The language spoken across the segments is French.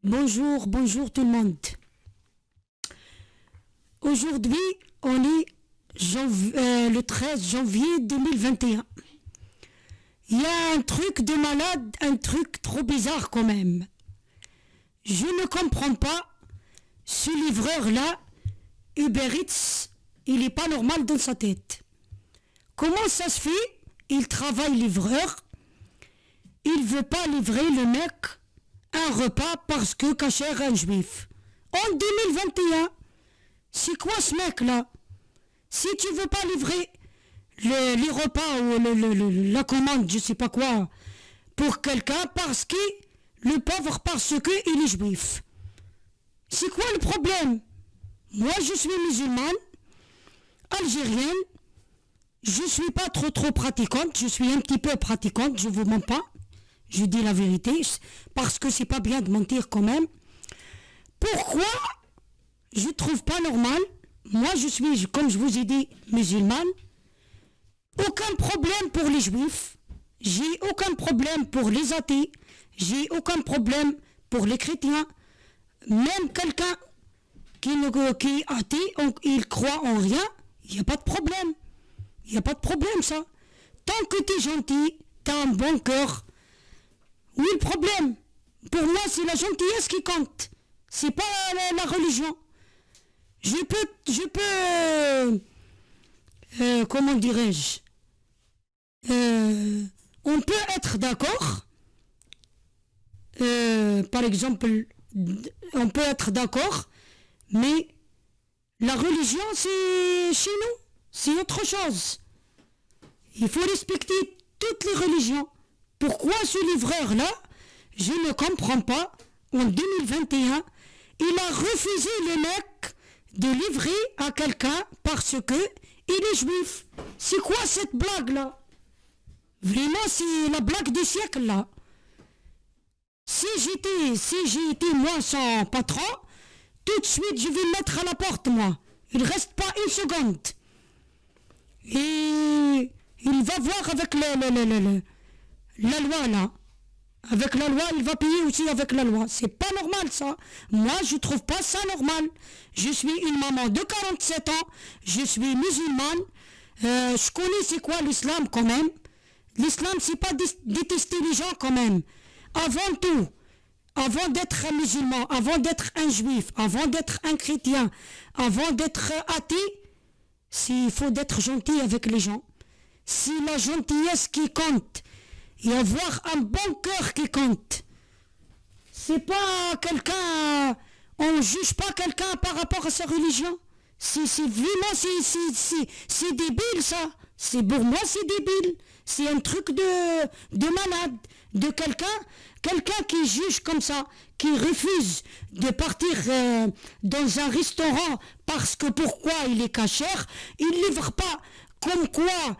Bonjour, bonjour tout le monde. Aujourd'hui, on est le 13 janvier 2021. Il y a un truc de malade, un truc trop bizarre quand même. Je ne comprends pas, ce livreur-là, Uber Eats, il n'est pas normal dans sa tête. Comment ça se fait? Il travaille livreur, il veut pas livrer le mec un repas parce que cacher un juif. En 2021, c'est quoi ce mec-là? Si tu veux pas livrer les repas ou la commande, je sais pas quoi, pour quelqu'un parce que le pauvre parce que il est juif. C'est quoi le problème? Moi, je suis musulmane, algérienne, je suis pas trop pratiquante, je suis un petit peu pratiquante, je vous mens pas. Je dis la vérité, parce que c'est pas bien de mentir quand même. Pourquoi je trouve pas normal? Moi, je suis, comme je vous ai dit, musulmane. Aucun problème pour les juifs. J'ai aucun problème pour les athées. J'ai aucun problème pour les chrétiens. Même quelqu'un qui est athée, il croit en rien, il n'y a pas de problème. Il n'y a pas de problème, ça. Tant que tu es gentil, tu as un bon cœur. Oui, le problème, pour moi, c'est la gentillesse qui compte. C'est pas la religion. Comment dirais-je, on peut être d'accord, par exemple, on peut être d'accord, mais la religion, c'est chez nous, c'est autre chose. Il faut respecter toutes les religions. Pourquoi ce livreur-là, je ne comprends pas, en 2021, il a refusé le mec de livrer à quelqu'un parce que il est juif. C'est quoi cette blague-là? Vraiment, c'est la blague du siècle, là. Si j'ai été moi son patron, tout de suite je vais le mettre à la porte, moi. Il reste pas une seconde. Et il va voir avec la loi, là. Avec la loi, il va payer aussi avec la loi. C'est pas normal, ça. Moi, je trouve pas ça normal. Je suis une maman de 47 ans. Je suis musulmane. Je connais c'est quoi l'islam, quand même. L'islam, c'est pas détester les gens, quand même. Avant tout, avant d'être un musulman, avant d'être un juif, avant d'être un chrétien, avant d'être athée, il faut d'être gentil avec les gens. C'est la gentillesse qui compte. Et avoir un bon cœur qui compte. C'est pas quelqu'un... On juge pas quelqu'un par rapport à sa religion. C'est vraiment... C'est débile, ça. Pour moi, c'est débile. C'est un truc de malade. De quelqu'un qui juge comme ça, qui refuse de partir dans un restaurant parce que pourquoi il est cachère, il livre pas. Comme quoi,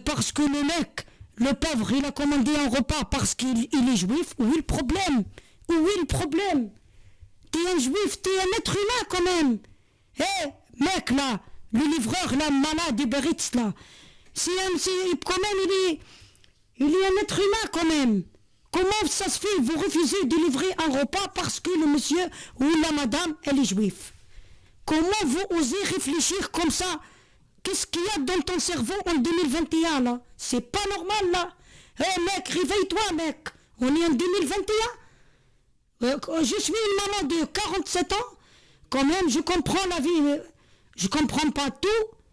parce que le mec... Le pauvre, il a commandé un repas parce qu'il est juif. Où est le problème? Où est le problème? T'es un juif, t'es un être humain quand même. Mec là, le livreur là, malade, Uber Eats là. Quand même, il est un être humain quand même. Comment ça se fait, vous refusez de livrer un repas parce que le monsieur ou la madame, elle est juif? Comment vous osez réfléchir comme ça? Qu'est-ce qu'il y a dans ton cerveau en 2021 là? C'est pas normal là. Mec, réveille-toi mec. On est en 2021. Je suis une maman de 47 ans. Quand même, je comprends la vie. Je comprends pas tout.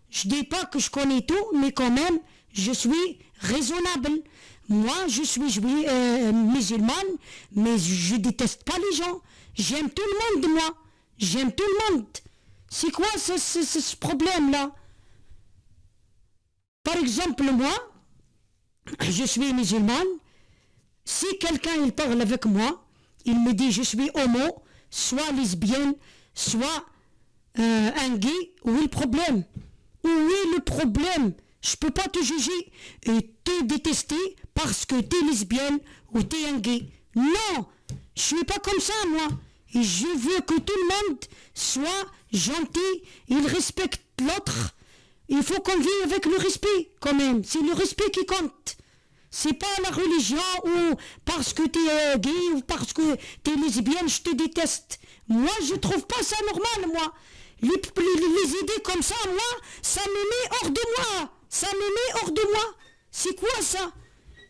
Je dis pas que je connais tout, mais quand même, je suis raisonnable. Moi, je suis musulmane, mais je déteste pas les gens. J'aime tout le monde, moi. J'aime tout le monde. C'est quoi ce problème là? Par exemple, moi, je suis musulmane. Si quelqu'un il parle avec moi, il me dit je suis homo, soit lesbienne, soit un gay, où est le problème? Où est le problème? Je peux pas te juger et te détester parce que t'es lesbienne ou t'es un gay. Non, je suis pas comme ça moi. Et je veux que tout le monde soit gentil, il respecte l'autre. Il faut qu'on vive avec le respect, quand même. C'est le respect qui compte. C'est pas la religion ou parce que t'es gay ou parce que t'es lesbienne, je te déteste. Moi, je trouve pas ça normal, moi. Les idées comme ça, moi, ça me met hors de moi. Ça me met hors de moi. C'est quoi ça?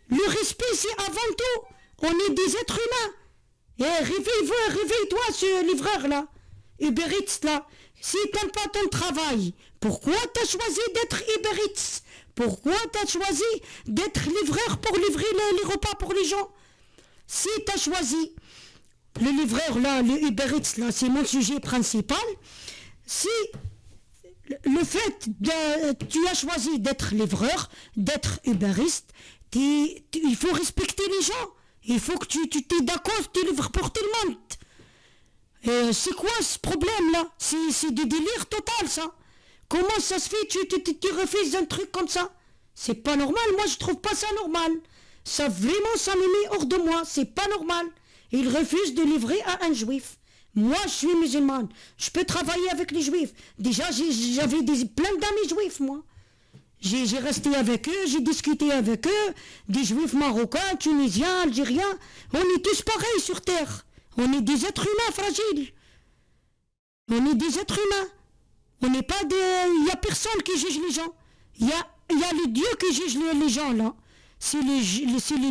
Le respect, c'est avant tout. On est des êtres humains. Et réveille-toi, ce livreur-là. Uber Eats, là. Si t'aimes pas ton travail, pourquoi t'as choisi d'être Uber Eats? Pourquoi t'as choisi d'être livreur pour livrer les repas pour les gens? Si t'as choisi le livreur, là, le Uber Eats, là, c'est mon sujet principal. Si le fait de tu as choisi d'être livreur, d'être Uberiste, il faut respecter les gens. Il faut que tu t'es d'accord, tu livres pour tout le monde. C'est quoi ce problème-là? C'est du délire total, ça. Comment ça se fait tu refuses un truc comme ça? C'est pas normal, moi je trouve pas ça normal. Ça vraiment, ça me met hors de moi, c'est pas normal. Il refuse de livrer à un juif. Moi, je suis musulmane. Je peux travailler avec les juifs. Déjà, j'avais plein d'amis juifs, moi. J'ai resté avec eux, j'ai discuté avec eux, des juifs marocains, tunisiens, algériens. On est tous pareils sur terre. On est des êtres humains fragiles. On est des êtres humains. On n'est pas des... Il n'y a personne qui juge les gens. Il y a le Dieu qui juge les gens, là. C'est le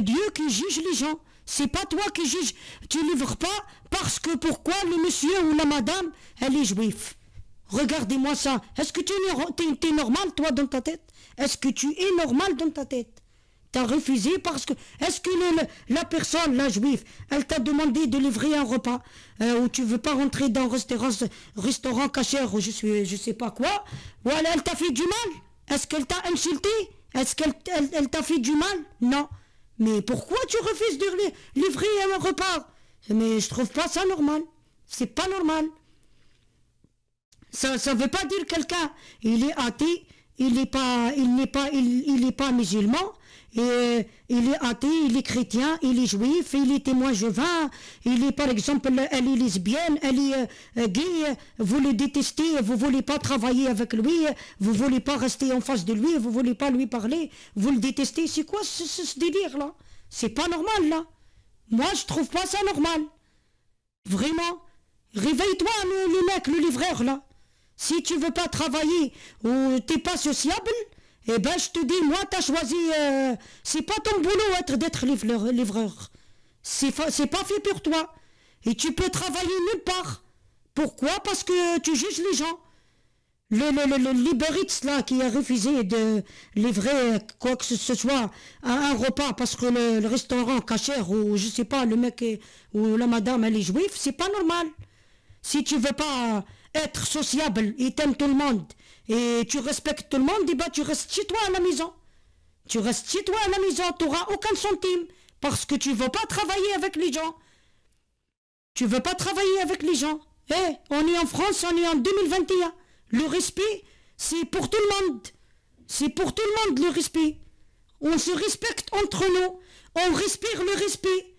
Dieu qui juge les gens. C'est pas toi qui juge. Tu livres pas parce que pourquoi le monsieur ou la madame, elle est juive. Regardez-moi ça. Est-ce que tu es normal, toi, dans ta tête? Est-ce que tu es normal dans ta tête? T'as refusé parce que... Est-ce que la personne, la juive, elle t'a demandé de livrer un repas ou tu veux pas rentrer dans un restaurant cachère ou je sais pas quoi? Ou elle t'a fait du mal? Est-ce qu'elle t'a insulté? Est-ce qu'elle t'a fait du mal? Non. Mais pourquoi tu refuses de livrer un repas? Mais je trouve pas ça normal. C'est pas normal. Ça veut pas dire quelqu'un, il est athée, il n'est pas musulman, et il est athée, il est chrétien, il est juif, il est témoin Jéhovah, il est par exemple, elle est lesbienne, elle est gay, vous le détestez, vous voulez pas travailler avec lui, vous voulez pas rester en face de lui, vous voulez pas lui parler, vous le détestez. C'est quoi ce délire là? C'est pas normal là. Moi je trouve pas ça normal. Vraiment. Réveille-toi le mec, le livreur là. Si tu veux pas travailler ou t'es pas sociable, eh ben je te dis, moi t'as choisi, c'est pas ton boulot d'être livreur. C'est pas fait pour toi. Et tu peux travailler nulle part. Pourquoi? Parce que tu juges les gens. Le Uber Eats là qui a refusé de livrer quoi que ce soit un repas parce que le restaurant cachère ou je sais pas, le mec ou la madame elle est juive, c'est pas normal. Si tu veux pas être sociable et t'aimes tout le monde et tu respectes tout le monde, et ben tu restes chez toi à la maison. Tu restes chez toi à la maison, tu n'auras aucun centime parce que tu veux pas travailler avec les gens. Tu veux pas travailler avec les gens. On est en France, on est en 2021. Le respect, c'est pour tout le monde. C'est pour tout le monde le respect. On se respecte entre nous. On respire le respect.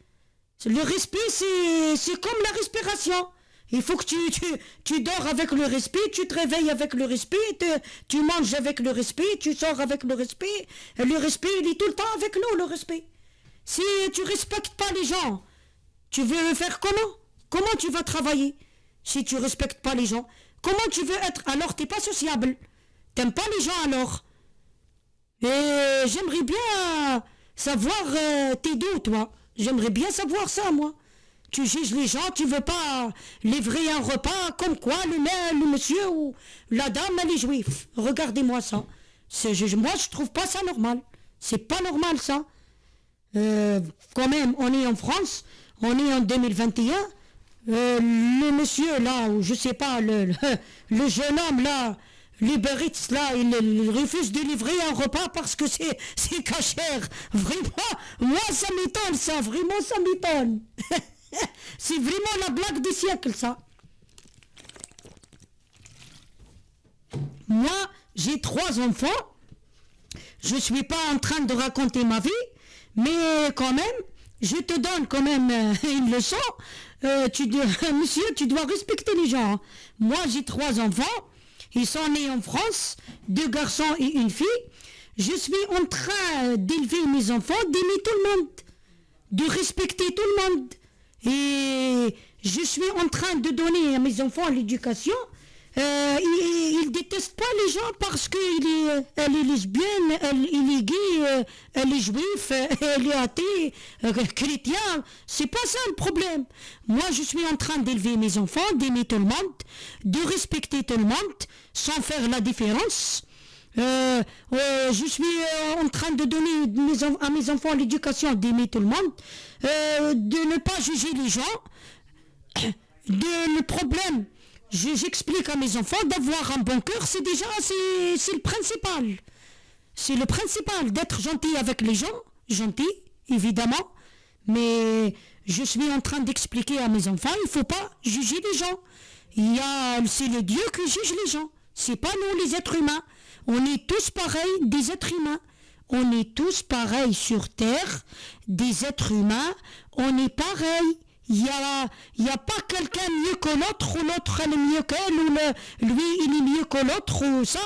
Le respect, c'est comme la respiration. Il faut que tu dors avec le respect, tu te réveilles avec le respect, tu manges avec le respect, tu sors avec le respect. Le respect, il est tout le temps avec nous, le respect. Si tu respectes pas les gens, tu veux faire comment? Comment tu vas travailler si tu respectes pas les gens? Comment tu veux être? Alors t'es pas sociable. T'aimes pas les gens alors. Et j'aimerais bien savoir t'es d'où toi. J'aimerais bien savoir ça moi. Tu juges les gens, tu veux pas livrer un repas comme quoi le monsieur ou la dame elle est juive. Regardez-moi ça. Moi je trouve pas ça normal. C'est pas normal ça. Quand même on est en France, on est en 2021. Le monsieur là, ou je sais pas, le jeune homme là, l'Uber Eats là, il refuse de livrer un repas parce que c'est cachère. Vraiment, moi ça m'étonne ça, vraiment ça m'étonne. C'est vraiment la blague du siècle ça. Moi, j'ai 3 enfants. Je suis pas en train de raconter ma vie, mais quand même, je te donne quand même une leçon. Monsieur, tu dois respecter les gens. Hein. Moi, j'ai 3 enfants. Ils sont nés en France, 2 garçons et une fille. Je suis en train d'élever mes enfants, d'aimer tout le monde, de respecter tout le monde. Et je suis en train de donner à mes enfants l'éducation. Il ne déteste pas les gens parce qu'elle est lesbienne, il est gay, elle est juif, elle est athée, chrétien. C'est pas ça le problème. Moi, je suis en train d'élever mes enfants, d'aimer tout le monde, de respecter tout le monde, sans faire la différence. Je suis en train de donner à mes enfants l'éducation d'aimer tout le monde, de ne pas juger les gens, le problème. J'explique à mes enfants d'avoir un bon cœur, c'est le principal. C'est le principal, d'être gentil avec les gens, gentil, évidemment, mais je suis en train d'expliquer à mes enfants, il ne faut pas juger les gens. C'est le Dieu qui juge les gens, c'est pas nous les êtres humains. On est tous pareils, des êtres humains. On est tous pareils sur Terre, des êtres humains, on est pareils. Il y a pas quelqu'un mieux que l'autre, ou l'autre elle est mieux qu'elle, ou lui il est mieux que l'autre, ou ça,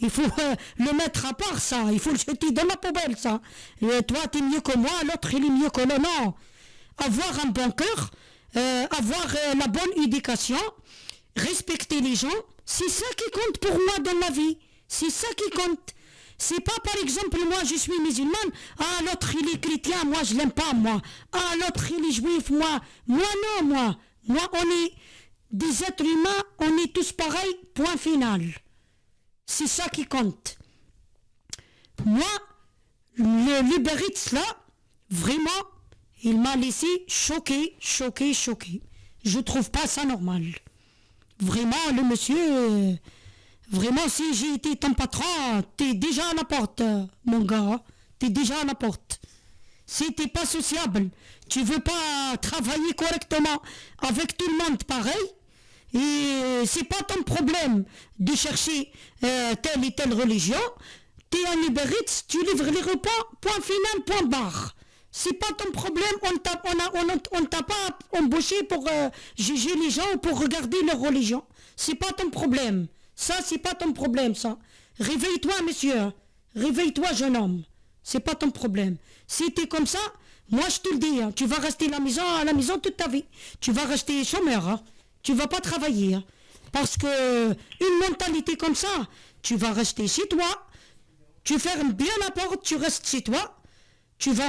il faut le mettre à part ça, il faut le jeter dans la poubelle ça. Toi tu es mieux que moi, l'autre il est mieux que l'autre, non. Avoir un bon cœur, avoir la bonne éducation, respecter les gens, c'est ça qui compte pour moi dans ma vie, c'est ça qui compte. C'est pas par exemple moi je suis musulmane, l'autre il est chrétien, moi je l'aime pas moi. L'autre il est juif, moi non moi. Moi on est des êtres humains, on est tous pareils, point final. C'est ça qui compte. Moi, le Uber Eats là, vraiment, il m'a laissé choqué. Je trouve pas ça normal. Vraiment le monsieur... Vraiment, si j'ai été ton patron, t'es déjà à la porte, mon gars. T'es déjà à la porte. Si t'es pas sociable, tu veux pas travailler correctement avec tout le monde pareil, et c'est pas ton problème de chercher telle et telle religion. T'es un Uber Eats, tu livres les repas, point final, point barre. C'est pas ton problème, on t'a pas embauché pour juger les gens ou pour regarder leur religion. C'est pas ton problème. Ça, c'est pas ton problème, ça. Réveille-toi, monsieur. Réveille-toi, jeune homme. C'est pas ton problème. Si t'es comme ça, moi, je te le dis, tu vas rester à la maison toute ta vie. Tu vas rester chômeur, Tu vas pas travailler, Parce que une mentalité comme ça, tu vas rester chez toi. Tu fermes bien la porte, tu restes chez toi. Tu vas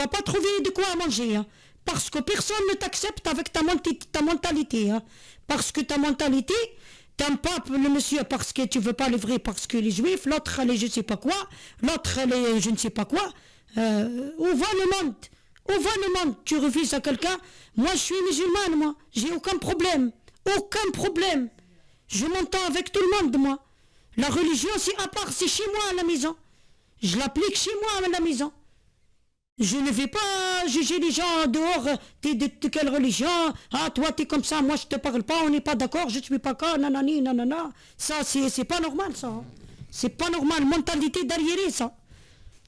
pas trouver de quoi manger, Parce que personne ne t'accepte avec ta mentalité, Parce que ta mentalité... T'aimes pas le monsieur parce que tu veux pas livrer parce qu'il est juif, l'autre elle est je sais pas quoi, l'autre elle est je ne sais pas quoi. Où va le monde? Où va le monde? Tu refuses à quelqu'un? Moi je suis musulmane, moi. J'ai aucun problème. Aucun problème. Je m'entends avec tout le monde, moi. La religion c'est à part, c'est chez moi à la maison. Je l'applique chez moi à la maison. Je ne vais pas juger les gens dehors, t'es de quelle religion, toi t'es comme ça, moi je te parle pas, on n'est pas d'accord, je suis pas quoi, nanani, nanana. Ça c'est pas normal ça. C'est pas normal, mentalité d'arriéré ça.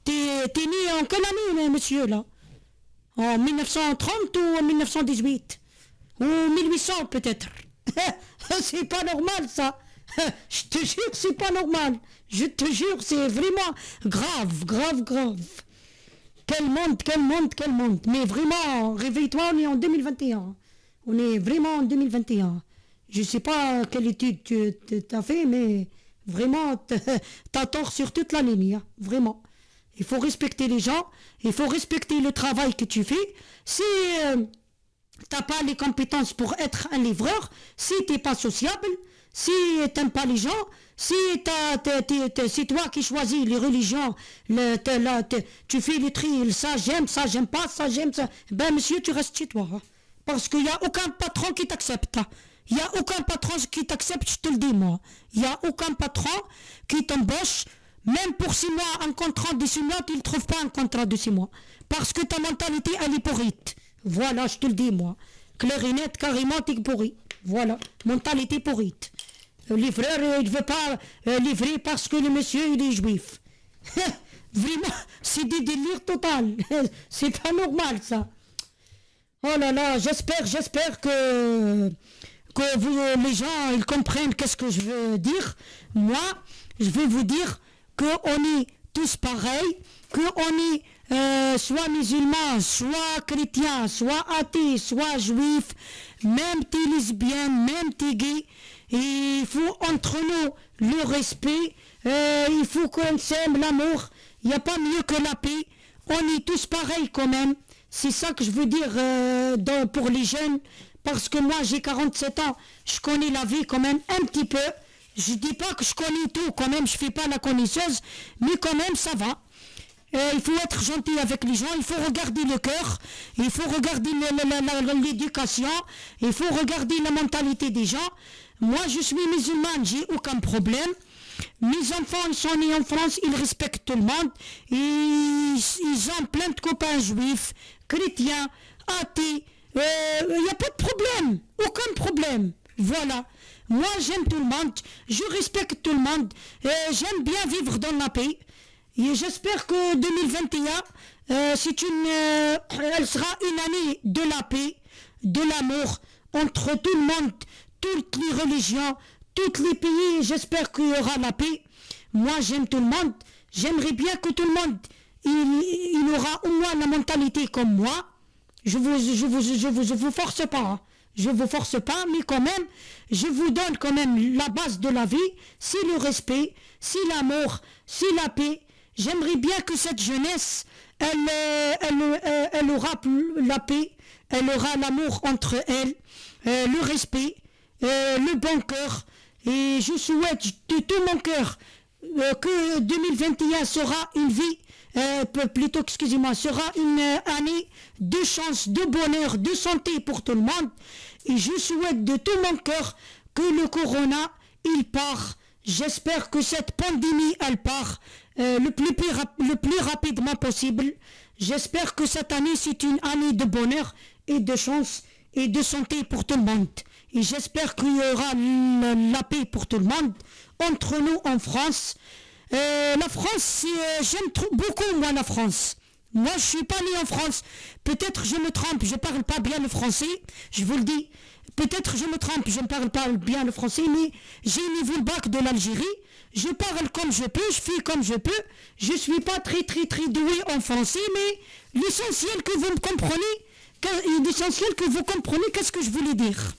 T'es né en quelle année monsieur là? En 1930 ou en 1918? Ou 1800 peut-être. C'est pas normal ça. Je te jure c'est pas normal. Je te jure c'est vraiment grave. Quel monde. Mais vraiment, réveille-toi, on est en 2021. On est vraiment en 2021. Je ne sais pas quelle étude tu as fait, mais vraiment, t'as tort sur toute la ligne. Vraiment. Il faut respecter les gens, il faut respecter le travail que tu fais. Si t'as pas les compétences pour être un livreur, si t'es pas sociable, si t'aimes pas les gens, si c'est toi qui choisis les religions, tu fais les tri, ça j'aime pas, ça j'aime, ça. Ben monsieur, tu restes chez toi. Parce qu'il n'y a aucun patron qui t'accepte. Il n'y a aucun patron qui t'accepte, je te le dis moi. Il n'y a aucun patron qui t'embauche, même pour 6 mois, un contrat de 6 mois, tu ne trouves pas un contrat de 6 mois. Parce que ta mentalité, elle est pourrite. Voilà, je te le dis moi. Clair et net, carrément, t'es pourri. Voilà, mentalité pourrite. Le livreur, il ne veut pas livrer parce que le monsieur, il est juif. Vraiment, c'est des délires total. C'est pas normal, ça. Oh là là, j'espère que les gens, ils comprennent qu'est-ce que je veux dire. Moi, je vais vous dire qu'on est tous pareils, qu'on est soit musulmans, soit chrétiens, soit athées, soit juifs, même t'es lesbienne, même t'es gay. Et il faut entre nous le respect, il faut qu'on s'aime, l'amour. Il n'y a pas mieux que la paix. On est tous pareils quand même. C'est ça que je veux dire pour les jeunes. Parce que moi j'ai 47 ans, je connais la vie quand même un petit peu. Je dis pas que je connais tout quand même, je fais pas la connaisseuse, mais quand même ça va. Il faut être gentil avec les gens, il faut regarder le cœur, il faut regarder l'éducation, il faut regarder la mentalité des gens. Moi je suis musulmane, j'ai aucun problème. Mes enfants ils sont nés en France, ils respectent tout le monde. Ils ont plein de copains juifs, chrétiens, athées. Il n'y a pas de problème, aucun problème. Voilà. Moi j'aime tout le monde, je respecte tout le monde, j'aime bien vivre dans la paix. Et j'espère que 2021, elle sera une année de la paix, de l'amour entre tout le monde, toutes les religions, tous les pays. J'espère qu'il y aura la paix. Moi j'aime tout le monde, j'aimerais bien que tout le monde il aura au moins la mentalité comme moi. Je vous force pas, hein. Je vous force pas, mais quand même, je vous donne quand même la base de la vie, c'est le respect, c'est l'amour, c'est la paix. J'aimerais bien que cette jeunesse, elle aura la paix, elle aura l'amour entre elles, le respect, le bon cœur. Et je souhaite de tout mon cœur que 2021 sera une vie, sera une année de chance, de bonheur, de santé pour tout le monde. Et je souhaite de tout mon cœur que le corona, il part. J'espère que cette pandémie, elle part le plus rapidement possible. J'espère que cette année, c'est une année de bonheur et de chance et de santé pour tout le monde. Et j'espère qu'il y aura la paix pour tout le monde. Entre nous en France, la France, j'aime beaucoup moi la France. Moi je suis pas né en France. Peut-être je me trompe, je parle pas bien le français, je vous le dis. Peut-être je me trompe, je ne parle pas bien le français, mais j'ai niveau le bac de l'Algérie. Je parle comme je peux, je fais comme je peux. Je suis pas très doué en français, mais l'essentiel que vous me comprenez, qu'est-ce que je voulais dire.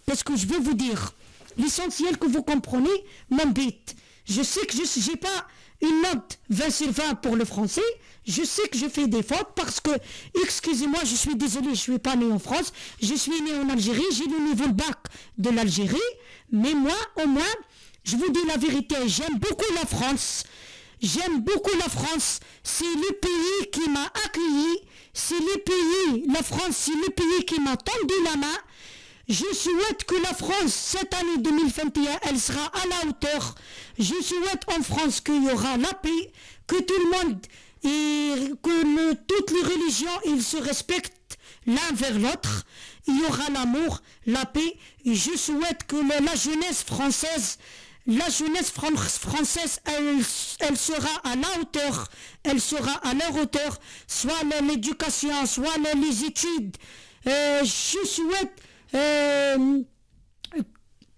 Qu'est-ce que je veux vous dire? L'essentiel que vous comprenez m'embête. Je sais que je n'ai pas une note 20 sur 20 pour le français. Je sais que je fais des fautes parce que, excusez-moi, je suis désolé, je ne suis pas né en France. Je suis né en Algérie, j'ai le niveau bac de l'Algérie. Mais moi, au moins, je vous dis la vérité, j'aime beaucoup la France. J'aime beaucoup la France. C'est le pays qui m'a accueilli. C'est le pays, la France, c'est le pays qui m'a tendu la main. Je souhaite que la France, cette année 2021, elle sera à la hauteur. Je souhaite en France qu'il y aura la paix, que tout le monde et toutes les religions, ils se respectent l'un vers l'autre. Il y aura l'amour, la paix. Et je souhaite que la jeunesse française, elle sera à la hauteur. Elle sera à leur hauteur, soit l'éducation, soit les études. Je souhaite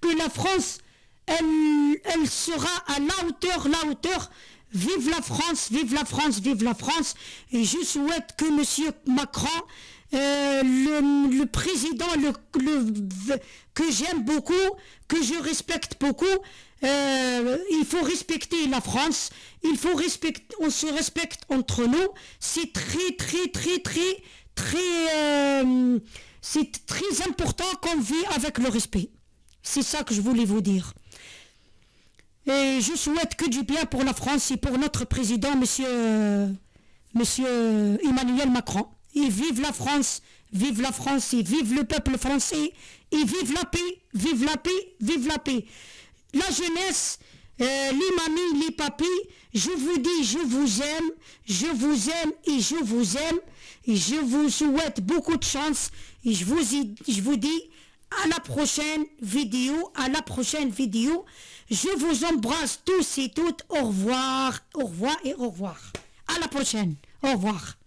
que la France, elle sera à la hauteur. Vive la France, vive la France, vive la France. Et je souhaite que M. Macron, le président que j'aime beaucoup, que je respecte beaucoup, il faut respecter la France, on se respecte entre nous. C'est c'est très important qu'on vit avec le respect. C'est ça que je voulais vous dire. Et je souhaite que du bien pour la France et pour notre président, monsieur Emmanuel Macron. Et vive la France et vive le peuple français et vive la paix, vive la paix, vive la paix. La jeunesse, les mamies, les papis, je vous dis, je vous aime et je vous aime. Et je vous souhaite beaucoup de chance. Et je vous dis à la prochaine vidéo. Je vous embrasse tous et toutes. Au revoir et au revoir. À la prochaine. Au revoir.